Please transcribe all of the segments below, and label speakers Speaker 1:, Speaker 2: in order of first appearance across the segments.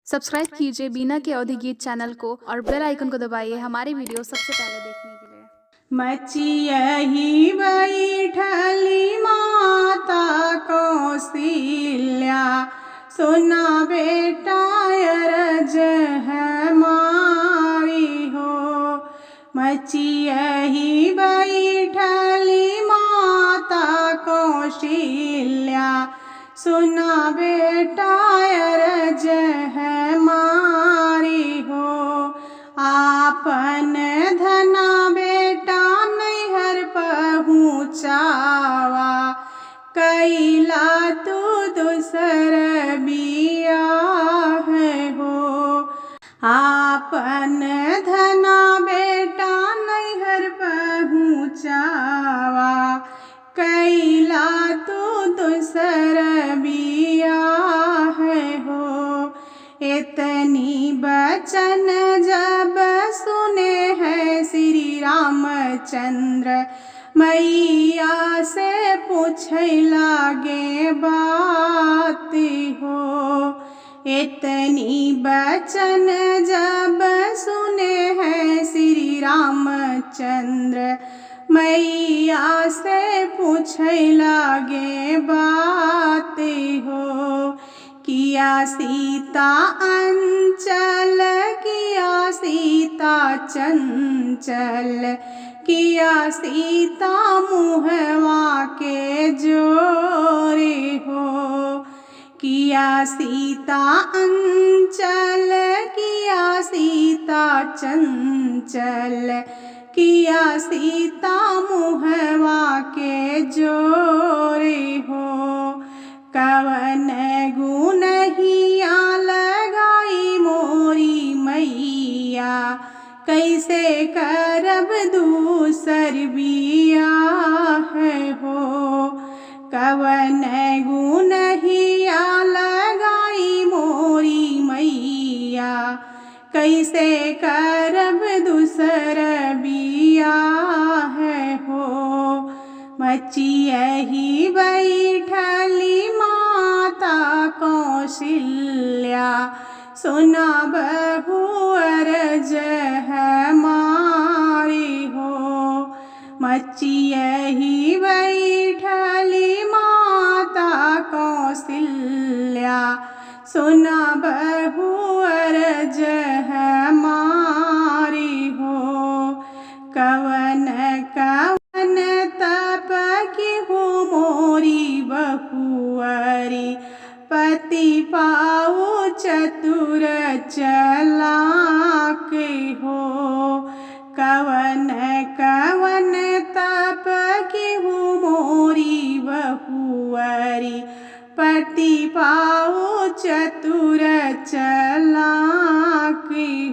Speaker 1: Subscribe कीजिए बीना के अवधि गीत चैनल को और बेल आइकन को दबाइए हमारे वीडियो सबसे पहले देखने के लिए।
Speaker 2: मचियहि बैठली माता कौशल्या, सुना बेटा अरज हमारी हो। मचियहि बैठली माता कौशल्या, सुना बेटा अरज हमारी हो। आपन धना बेटा नैहर पहुँचावा, कैला तू दूसर बियाह हो। आपन धना बेटा नैहर पहुँचावा, कैला तू दूसर बियाह हो। इतनी बचन जब सुने हैं श्री रामचंद्र, मैया से पूछे लागे बात हो। इतनी बचन जब सुने हैं श्री रामचंद्र, मैया से पूछे लागे बात हो। किया सीता अंचल, किया सीता चंचल, किया सीता मुहवा के जोरे हो। किया सीता अंचल, किया सीता चंचल, किया सीता मुहवा के जोरे हो। कवन गुनहिया लगाई मोरी मैया, कैसे करब दूसर बियाह हो। कवन गुनहिया लगाई मोरी मैया, कैसे करब दूसर बियाह हो। मचियहि बैठली माता कौशल्या, सुना बहू अरज हमारी हो। मचियहि बैठली माता कौशल्या, सुना बहू अरज हमारी हो। कवन कवन तप किहु मोरी बहुअरी, पति पाऊ चतुर चलाक हो। कवन कवन तप किहु मोरी बहुअरी, पति पाऊ चतुर चलाक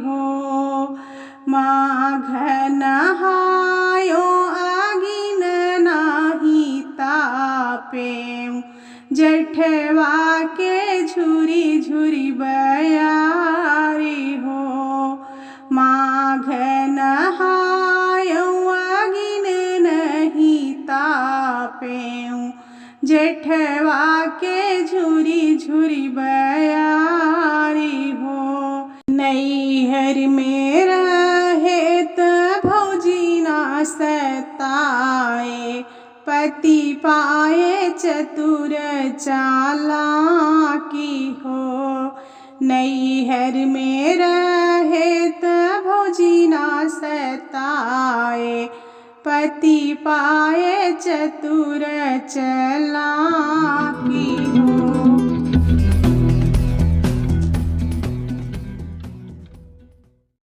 Speaker 2: हो। माघ नहायो आगिन नाही तापें, जेठवा के झुरी झुरी बयारी हो। माघ नहायो आगिन नहीं तापें, जेठवा के झुरी झुरी बयारी हो। नैहर में रहे त भौजी ना सताए, पति पाए चतुर चालाकी हो। नैहर में रहे त भौजी ना सताए, पति पाए चतुर चलाकी